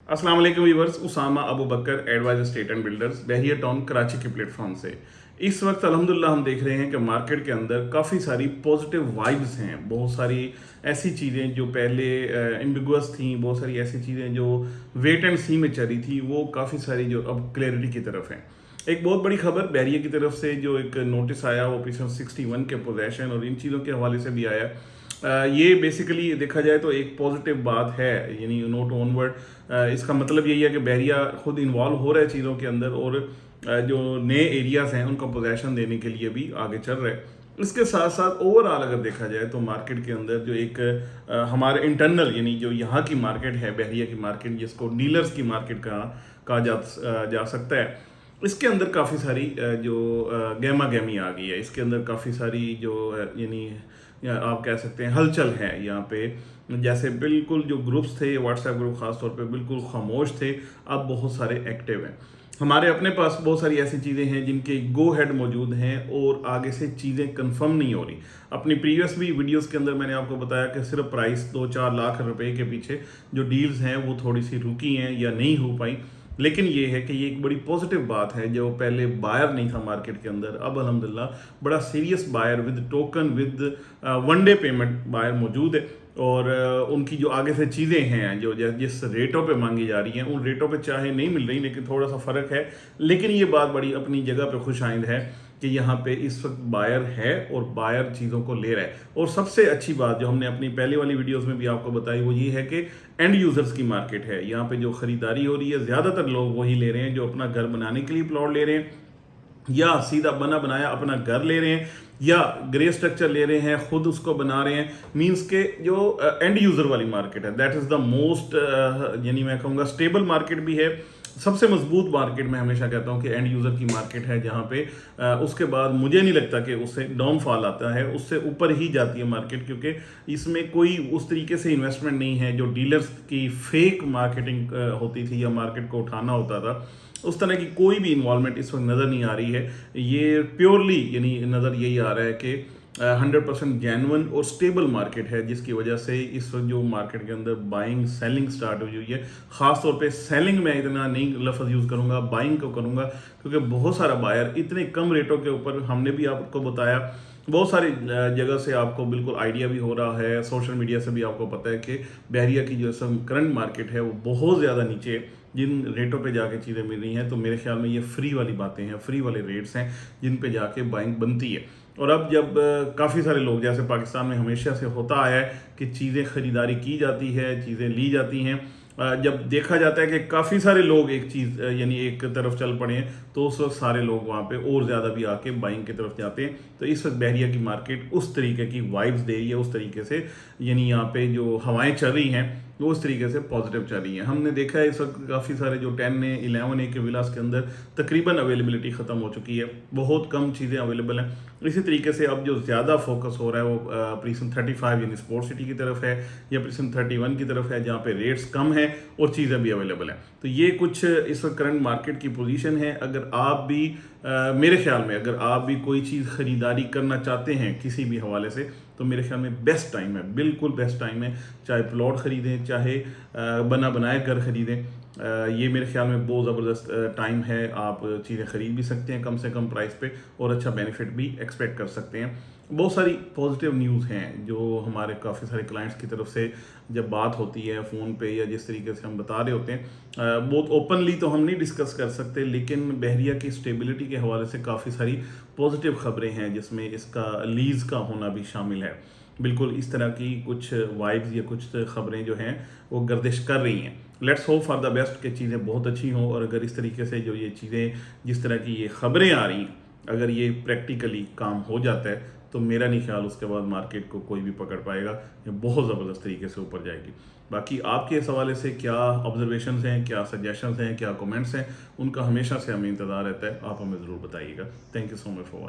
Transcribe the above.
अस्सलाम वालेकुम viewers, Usama Abu Bakar advisor state and builders Bahria town Karachi के प्लेटफॉर्म से इस वक्त अल्हम्दुलिल्लाह हम देख रहे हैं कि मार्केट के अंदर काफ़ी सारी पॉजिटिव वाइब्स हैं। बहुत सारी ऐसी चीज़ें जो पहले एम्बिगुअस थी, बहुत सारी ऐसी चीज़ें जो वेट एंड सी में चली थी, वो काफ़ी सारी जो अब क्लैरिटी की तरफ हैं। एक बहुत बड़ी खबर बहरिया की तरफ से जो एक नोटिस आया वो पीछे 61 के पोजेशन और इन चीज़ों के हवाले से भी आया। ये बेसिकली देखा जाए तो एक पॉजिटिव बात है, यानी नोट ऑनवर्ड। इसका मतलब यही है कि बहरिया खुद इन्वॉल्व हो रहा है चीज़ों के अंदर और जो नए एरियाज़ हैं उनका पोजेशन देने के लिए भी आगे चल रहा है। इसके साथ साथ ओवरऑल अगर देखा जाए तो मार्केट के अंदर जो एक हमारे इंटरनल यानी जो यहाँ की मार्केट है, बहरिया की मार्केट जिसको डीलर्स की मार्केट कहा जा सकता है, इसके अंदर काफ़ी सारी जो गहमा गहमी आ गई है। इसके अंदर काफ़ी सारी जो यानी आप कह सकते हैं हलचल है यहाँ पे। जैसे बिल्कुल जो ग्रुप्स थे, व्हाट्सएप ग्रुप खास तौर पे बिल्कुल खामोश थे, अब बहुत सारे एक्टिव हैं। हमारे अपने पास बहुत सारी ऐसी चीज़ें हैं जिनके गो हेड मौजूद हैं और आगे से चीज़ें कंफर्म नहीं हो रही। अपनी प्रीवियस भी वीडियोस के अंदर मैंने आपको बताया कि सिर्फ प्राइस 2-4 लाख रुपए के पीछे जो डील्स हैं वो थोड़ी सी रुकी हैं या नहीं हो पाई। लेकिन ये है कि ये एक बड़ी पॉजिटिव बात है, जो पहले बायर नहीं था मार्केट के अंदर, अब अल्हम्दुलिल्लाह बड़ा serious buyer with token with one day payment buyer मौजूद है। और उनकी जो आगे से चीज़ें हैं जो जिस रेटों पे मांगी जा रही हैं उन रेटों पे चाहे नहीं मिल रही, लेकिन थोड़ा सा फ़र्क है। लेकिन ये बात बड़ी अपनी जगह पे खुशाइंद है कि यहाँ पे इस वक्त बायर है और बायर चीज़ों को ले रहा है। और सबसे अच्छी बात जो हमने अपनी पहले वाली वीडियोस में भी आपको बताई वो ये है कि एंड यूज़र्स की मार्केट है। यहाँ पे जो ख़रीदारी हो रही है ज़्यादातर लोग वही ले रहे हैं जो अपना घर बनाने के लिए प्लॉट ले रहे हैं, या सीधा बना बनाया अपना घर ले रहे हैं, या ग्रे स्ट्रक्चर ले रहे हैं, खुद उसको बना रहे हैं। मींस के जो एंड यूज़र वाली मार्केट है दैट इज़ द मोस्ट यानी मैं कहूँगा स्टेबल मार्केट भी है। सबसे मजबूत मार्केट मैं हमेशा कहता हूँ कि एंड यूज़र की मार्केट है, जहाँ पे उसके बाद मुझे नहीं लगता कि उससे डाउनफॉल आता है, उससे ऊपर ही जाती है मार्केट, क्योंकि इसमें कोई उस तरीके से इन्वेस्टमेंट नहीं है जो डीलर्स की फेक मार्केटिंग होती थी या मार्केट को उठाना होता था। उस तरह की कोई भी इन्वॉल्वमेंट इस वक्त नज़र नहीं आ रही है। ये प्योरली यानी नज़र यही आ रहा है कि 100% जेन्युइन और स्टेबल मार्केट है, जिसकी वजह से इस वक्त जो मार्केट के अंदर बाइंग सेलिंग स्टार्ट हुई है। ख़ास तौर पे सेलिंग में इतना नहीं लफ्ज़ यूज़ करूँगा, बाइंग को करूँगा, क्योंकि बहुत सारा बायर इतने कम रेटों के ऊपर, हमने भी आपको बताया बहुत सारी जगह से, आपको बिल्कुल आइडिया भी हो रहा है, सोशल मीडिया से भी आपको पता है कि बहरिया की जो करंट मार्केट है वो बहुत ज़्यादा नीचे है। जिन रेटों पे जाके चीज़ें मिल रही हैं, तो मेरे ख्याल में ये फ्री वाली बातें हैं, फ्री वाले रेट्स हैं जिन पे जाके बाइंग बनती है। और अब जब काफ़ी सारे लोग, जैसे पाकिस्तान में हमेशा से होता आया है कि चीज़ें ख़रीदारी की जाती है, चीज़ें ली जाती हैं, जब देखा जाता है कि काफ़ी सारे लोग एक चीज़ यानी एक तरफ चल पड़े हैं, तो उस वक्त सारे लोग वहाँ पे और ज़्यादा भी आके बाइंग की तरफ जाते हैं। तो इस वक्त बहरिया की मार्केट उस तरीके की वाइब्स दे रही है, उस तरीके से यानी यहाँ पे जो हवाएं चल रही हैं वो उस तरीके से पॉजिटिव चल रही हैं। हमने देखा है इस वक्त काफ़ी सारे जो 10A 11A के विलास के अंदर तकरीबन अवेलेबिलिटी ख़त्म हो चुकी है, बहुत कम चीज़ें अवेलेबल हैं। इसी तरीके से अब जो ज़्यादा फोकस हो रहा है वो प्रीसन 35 यानी स्पोर्ट सिटी की तरफ है, या प्रीसन 31 की तरफ है, जहाँ पे रेट्स कम हैं और चीज़ें भी अवेलेबल हैं। तो ये कुछ इस वक्त करंट मार्केट की पोजीशन है। अगर आप भी मेरे ख्याल में अगर आप भी कोई चीज़ ख़रीदारी करना चाहते हैं किसी भी हवाले से, तो मेरे ख्याल में बेस्ट टाइम है, बिल्कुल बेस्ट टाइम है। चाहे प्लॉट ख़रीदें, चाहे बना बनाए घर ख़रीदें, ये मेरे ख्याल में बहुत ज़बरदस्त टाइम है। आप चीज़ें ख़रीद भी सकते हैं कम से कम प्राइस पे और अच्छा बेनिफिट भी एक्सपेक्ट कर सकते हैं। बहुत सारी पॉजिटिव न्यूज़ हैं जो हमारे काफ़ी सारे क्लाइंट्स की तरफ से जब बात होती है फ़ोन पे या जिस तरीके से हम बता रहे होते हैं, बहुत ओपनली तो हम नहीं डिस्कस कर सकते, लेकिन बहरिया की स्टेबिलिटी के हवाले से काफ़ी सारी पॉजिटिव ख़बरें हैं, जिसमें इसका लीज़ का होना भी शामिल है। बिल्कुल इस तरह की कुछ वाइब्स या कुछ ख़बरें जो हैं वो गर्दिश कर रही हैं। Let's hope for the best कि चीज़ें बहुत अच्छी हों, और अगर इस तरीके से जो ये चीज़ें, जिस तरह की ये ख़बरें आ रही हैं, अगर ये प्रैक्टिकली काम हो जाता है, तो मेरा नहीं ख्याल उसके बाद मार्केट को कोई भी पकड़ पाएगा, ये बहुत ज़बरदस्त तरीके से ऊपर जाएगी। बाकी आपके इस हवाले से क्या ऑब्जर्वेशंस हैं, क्या सजेशंस हैं, क्या कमेंट्स हैं, उनका हमेशा से हमें इंतज़ार रहता है। आप हमें ज़रूर बताइएगा। Thank you so much for watching.